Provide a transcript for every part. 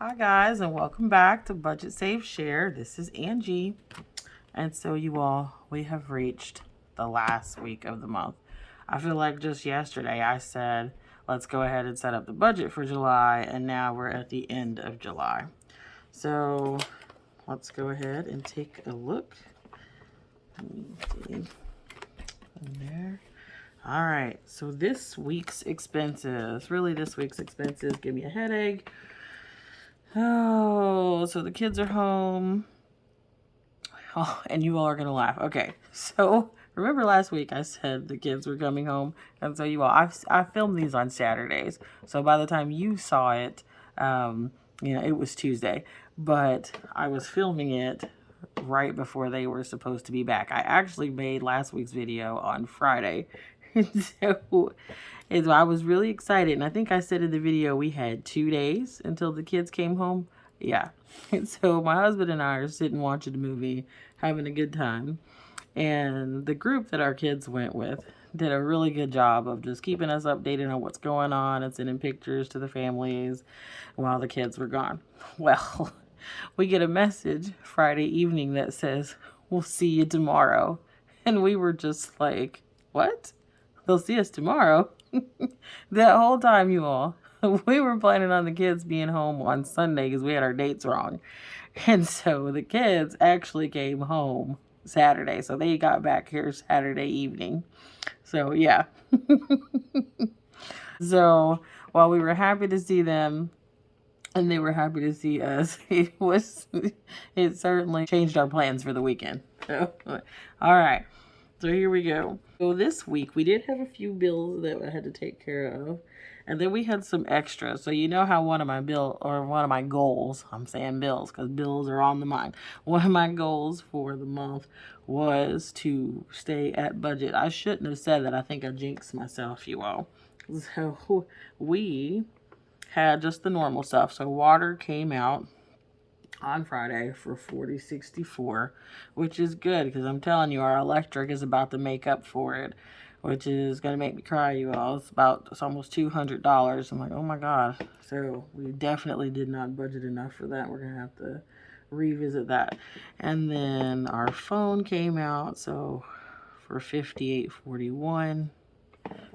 Hi guys, and welcome back to Budget Save Share. This is Angie. And so you all, we have reached the last week of the month. I feel like just yesterday I said, let's go ahead and set up the budget for July, and now we're at the end of July. So let's go ahead and take a look. Let me see. In there. All right, so this week's expenses, give me a headache. Oh, so the kids are home. Oh, and you all are going to laugh. Okay, so remember last week I said the kids were coming home? And so you all, I filmed these on Saturdays. So by the time you saw it, it was Tuesday. But I was filming it right before they were supposed to be back. I actually made last week's video on Friday. So I was really excited. And I think I said in the video we had 2 days until the kids came home. Yeah. So my husband and I are sitting watching a movie, having a good time. And the group that our kids went with did a really good job of just keeping us updated on what's going on and sending pictures to the families while the kids were gone. Well, we get a message Friday evening that says, "We'll see you tomorrow." And we were just like, what? They'll see us tomorrow? That whole time, you all, we were planning on the kids being home on Sunday because we had our dates wrong. And so the kids actually came home Saturday. So they got back here Saturday evening. So, yeah. So while we were happy to see them, and they were happy to see us, it certainly changed our plans for the weekend. So, all right. So here we go. So this week we did have a few bills that I had to take care of. And then we had some extras. So you know how one of my goals, I'm saying bills because bills are on the mind. One of my goals for the month was to stay at budget. I shouldn't have said that. I think I jinxed myself, you all. So we had just the normal stuff. So water came out on Friday for $40.64, which is good because I'm telling you, our electric is about to make up for it, which is going to make me cry, you all. It's almost $200. I'm like, oh my God. So we definitely did not budget enough for that. We're going to have to revisit that. And then our phone came out, so for $58.41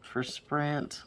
for Sprint.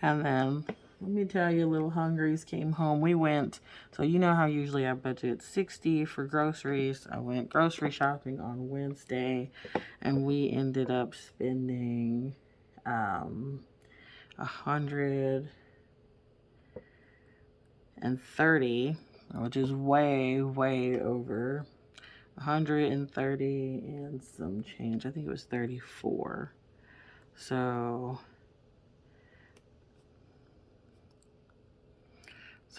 And then let me tell you, little hungries came home. We went, so you know how usually I budget 60 for groceries. I went grocery shopping on Wednesday, and we ended up spending 130, which is way over 130 and some change. I think it was 34.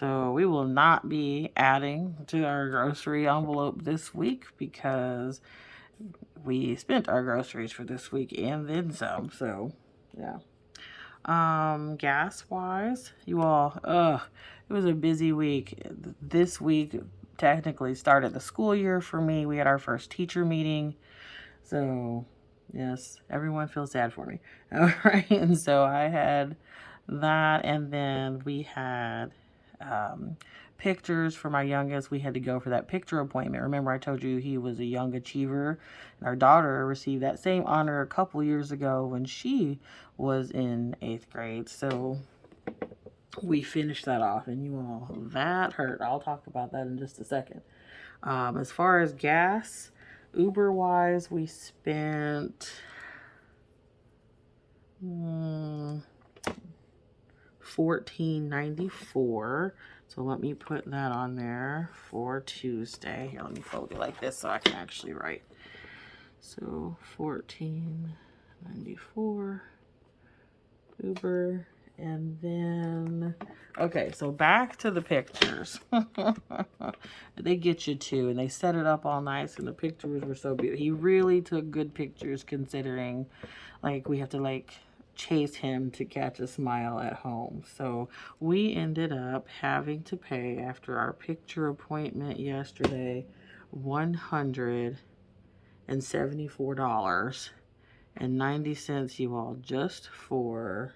So we will not be adding to our grocery envelope this week because we spent our groceries for this week and then some. So, yeah. Gas wise, you all, it was a busy week. This week technically started the school year for me. We had our first teacher meeting. So, yes, everyone feels sad for me. All right. And so I had that, and then we had pictures for my youngest. We had to go for that picture appointment. Remember I told you he was a young achiever, and our daughter received that same honor a couple years ago when she was in 8th grade. So we finished that off, and you all, that hurt. I'll talk about that in just a second. As far as gas, Uber wise, we spent $14.94. So let me put that on there for Tuesday. Here, let me fold it like this so I can actually write. So $14.94 Uber. And then, okay, so back to the pictures. They get you too, and they set it up all nice, and the pictures were so beautiful. He really took good pictures considering, like, we have to, like, chase him to catch a smile at home. So we ended up having to pay, after our picture appointment yesterday, $174.90, you all, just for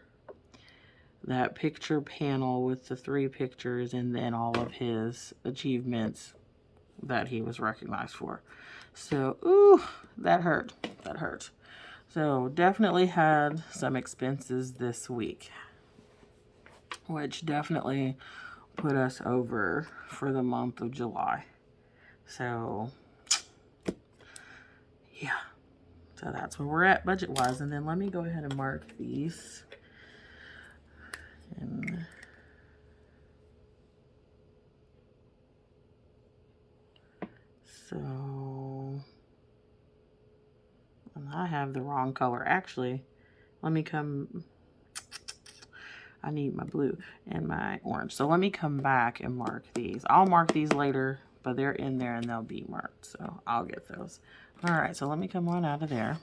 that picture panel with the 3 pictures and then all of his achievements that he was recognized for. So, ooh, that hurt. That hurt. So, definitely had some expenses this week, which definitely put us over for the month of July. So, yeah. So, that's where we're at budget-wise. And then let me go ahead and mark these. And so, and I have the wrong color. Actually, let me come, I need my blue and my orange. So let me come back and mark these. I'll mark these later, but they're in there and they'll be marked. So I'll get those. All right, so let me come on out of there.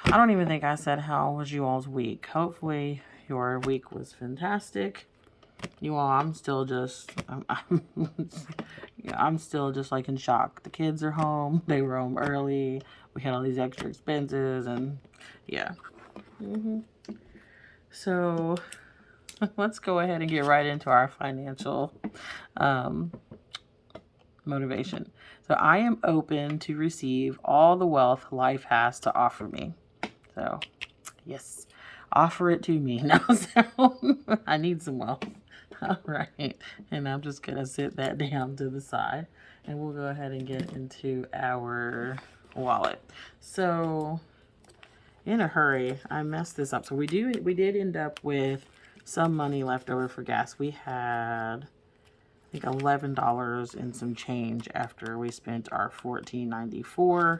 I don't even think I said how was you all's week. Hopefully your week was fantastic. You all, I'm still just, I'm still just like in shock. The kids are home. They were home early. We had all these extra expenses and yeah. So let's go ahead and get right into our financial motivation. So I am open to receive all the wealth life has to offer me. So yes, offer it to me now. So I need some wealth. All right, and I'm just gonna sit that down to the side and we'll go ahead and get into our wallet. So in a hurry, I messed this up. So we did end up with some money left over for gas. We had, I think, $11 and some change after we spent our $14.94.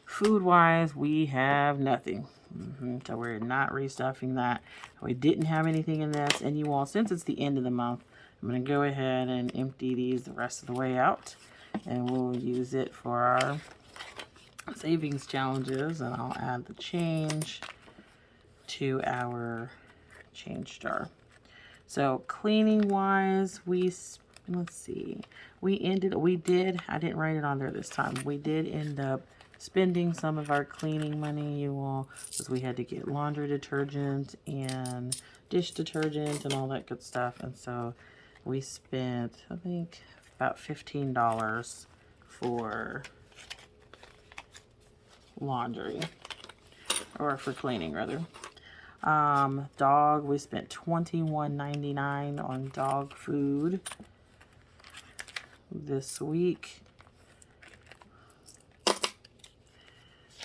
Food wise, we have nothing. So we're not restuffing that. We didn't have anything in this. And you all, since it's the end of the month, I'm going to go ahead and empty these the rest of the way out. And we'll use it for our savings challenges. And I'll add the change to our change jar. So cleaning wise, let's see. I didn't write it on there this time. We did end up spending some of our cleaning money, you all, because we had to get laundry detergent and dish detergent and all that good stuff. And so we spent, I think, about $15 for laundry, or for cleaning rather. Dog, we spent $21.99 on dog food this week.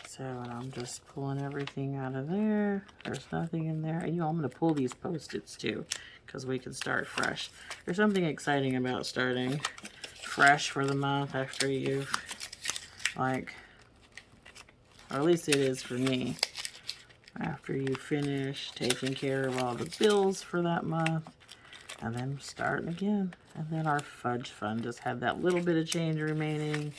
So I'm just pulling everything out of there. There's nothing in there. And you know, I'm going to pull these Post-its too, because we can start fresh. There's something exciting about starting fresh for the month after you've, like, or at least it is for me, after you finish taking care of all the bills for that month, and then starting again. And then our fudge fund just had that little bit of change remaining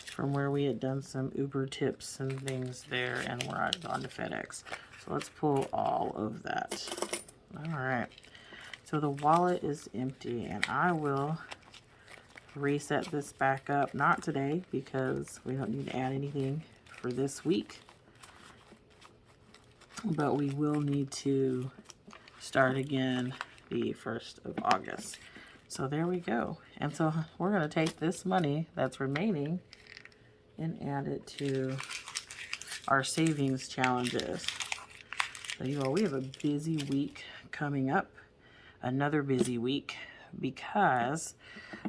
from where we had done some Uber tips and things there, and we're on to FedEx. So let's pull all of that. All right. So the wallet is empty, and I will reset this back up. Not today, because we don't need to add anything for this week. But we will need to start again the 1st of August. So there we go. And so we're going to take this money that's remaining and add it to our savings challenges. So you all, we have a busy week coming up. Another busy week, because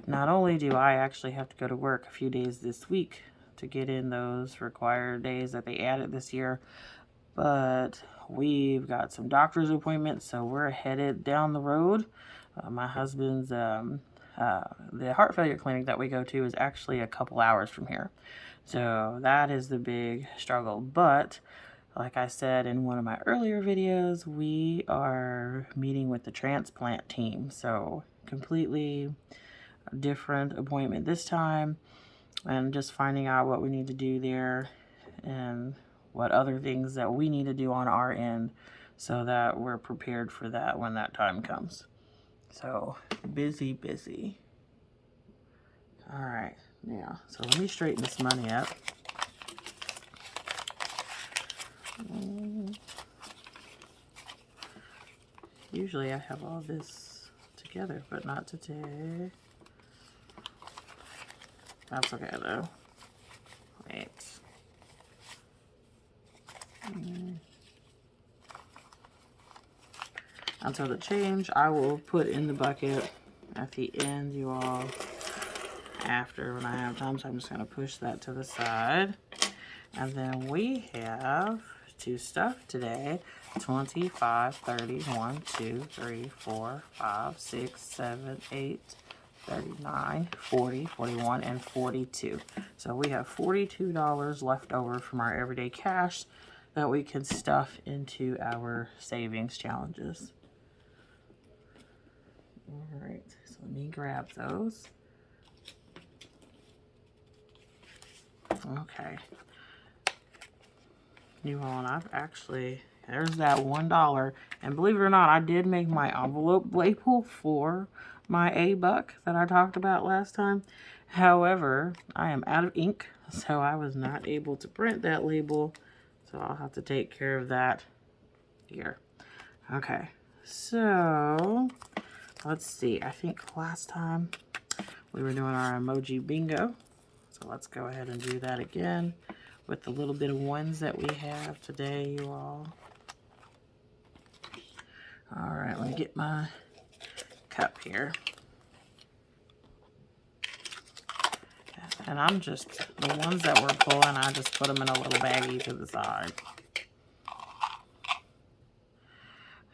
not only do I actually have to go to work a few days this week to get in those required days that they added this year, but we've got some doctor's appointments, so we're headed down the road. My husband's, the heart failure clinic that we go to is actually a couple hours from here. So that is the big struggle. But like I said in one of my earlier videos, we are meeting with the transplant team. So completely different appointment this time, and just finding out what we need to do there and what other things that we need to do on our end so that we're prepared for that when that time comes. So busy, busy. All right, now, so let me straighten this money up. Usually I have all this together, but not today. That's okay though. Wait. And so the change I will put in the bucket at the end, you all, after when I have time. So I'm just going to push that to the side. And then we have to stuff today: 25, 30, 1, 2, 3, 4, 5, 6, 7, 8, 39, 40, 41, and 42. So we have $42 left over from our everyday cash that we can stuff into our savings challenges. All right, so let me grab those. Okay. You all, and I've actually, there's that $1. And believe it or not, I did make my envelope label for my A-Buck that I talked about last time. However, I am out of ink, so I was not able to print that label. So I'll have to take care of that here. Okay, so let's see. I think last time we were doing our emoji bingo. So let's go ahead and do that again with the little bit of ones that we have today, you all. All right, let me get my cup here. And I'm just, the ones that we're pulling, I just put them in a little baggie to the side.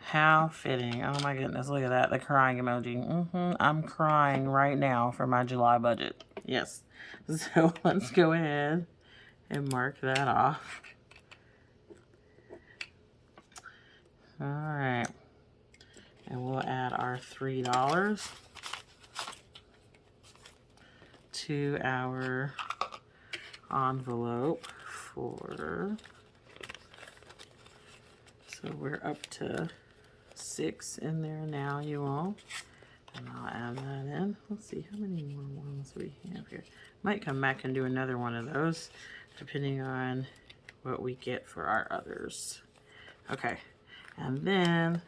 How fitting. Oh my goodness, look at that, the crying emoji. I'm crying right now for my July budget. Yes. So let's go ahead and mark that off. All right. And we'll add our $3 to our envelope for, so we're up to 6 in there now, you all. And I'll add that in. Let's see how many more ones we have here. Might come back and do another one of those, depending on what we get for our others. Okay, and then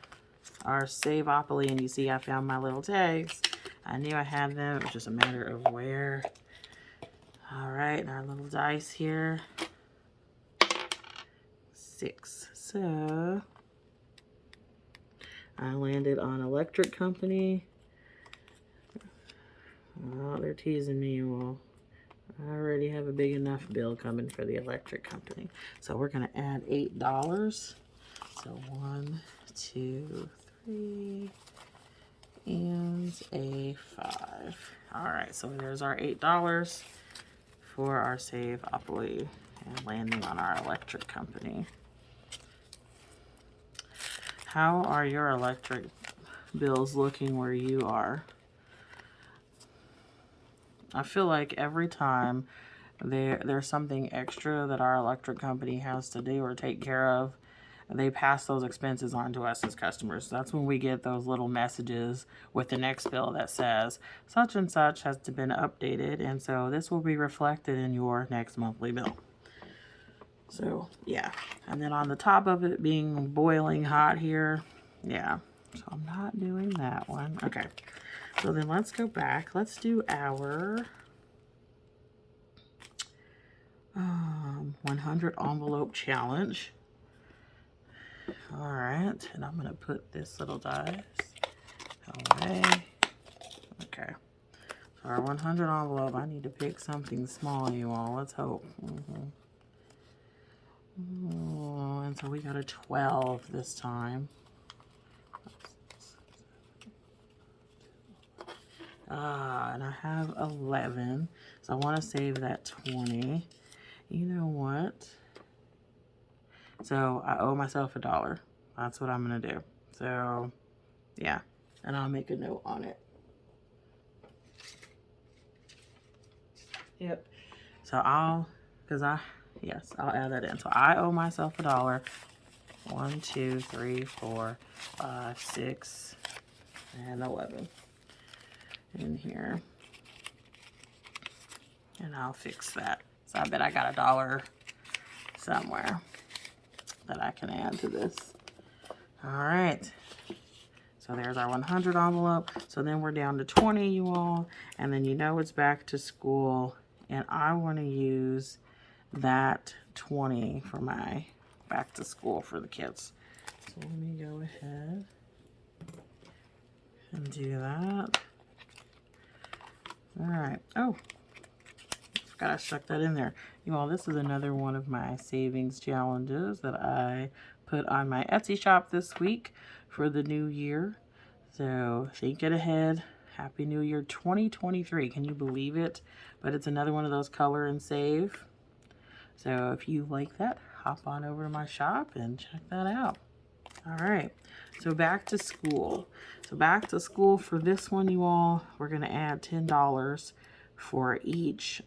our Saveopoly, and you see I found my little tags. I knew I had them. It was just a matter of where. All right, and our little dice here. 6. So I landed on Electric Company. Oh, they're teasing me, you all. I already have a big enough bill coming for the Electric Company. So we're going to add $8. So 1, 2, 3, and a 5. All right, so there's our $8 for our Saveopoly and landing on our Electric Company. How are your electric bills looking where you are? I feel like every time there's something extra that our electric company has to do or take care of, they pass those expenses on to us as customers. That's when we get those little messages with the next bill that says such and such has been updated, and so this will be reflected in your next monthly bill. So yeah, and then on the top of it being boiling hot here, yeah, so I'm not doing that one. Okay, so then let's go back. Let's do our 100 envelope challenge. All right, and I'm gonna put this little dice away. Okay, so our 100 envelope, I need to pick something small, you all. Let's hope. Oh, and so we got a 12 this time. And I have 11, so I want to save that 20. You know what? So I owe myself $1. That's what I'm gonna do. So yeah, and I'll make a note on it. Yep. So I'll add that in. So I owe myself $1. 1, 2, 3, 4, 5, 6, and 11 in here. And I'll fix that. So I bet I got $1 somewhere that I can add to this. All right. So there's our 100 envelope. So then we're down to 20, you all. And then you know it's back to school. And I want to use that 20 for my back to school for the kids. So let me go ahead and do that. All right. Oh, forgot I stuck that in there. You all, this is another one of my savings challenges that I put on my Etsy shop this week for the new year. So think it ahead. Happy New Year 2023. Can you believe it? But it's another one of those color and save. So if you like that, hop on over to my shop and check that out. All right, so back to school. So back to school for this one, you all, we're going to add $10 for each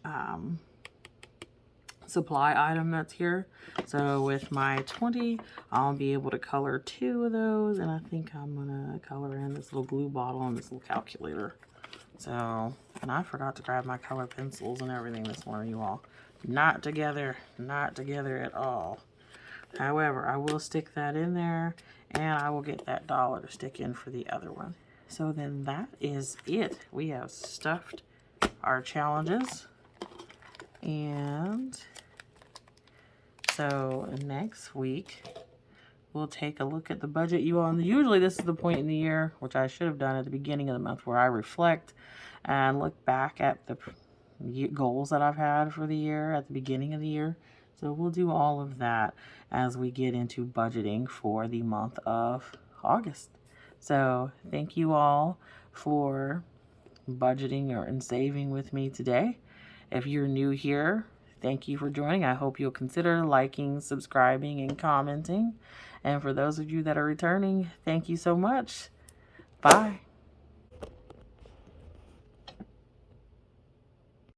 supply item that's here. So with my 20, I'll be able to color 2 of those, and I think I'm going to color in this little glue bottle and this little calculator. So, and I forgot to grab my color pencils and everything this morning, you all. Not together at all. However, I will stick that in there, and I will get that $1 to stick in for the other one. So then that is it. We have stuffed our challenges. And so next week, we'll take a look at the budget, you all. And usually this is the point in the year, which I should have done at the beginning of the month, where I reflect and look back at the goals that I've had for the year at the beginning of the year. So we'll do all of that as we get into budgeting for the month of August. So thank you all for budgeting and saving with me today. If you're new here, thank you for joining. I hope you'll consider liking, subscribing, and commenting. And for those of you that are returning, thank you so much. Bye.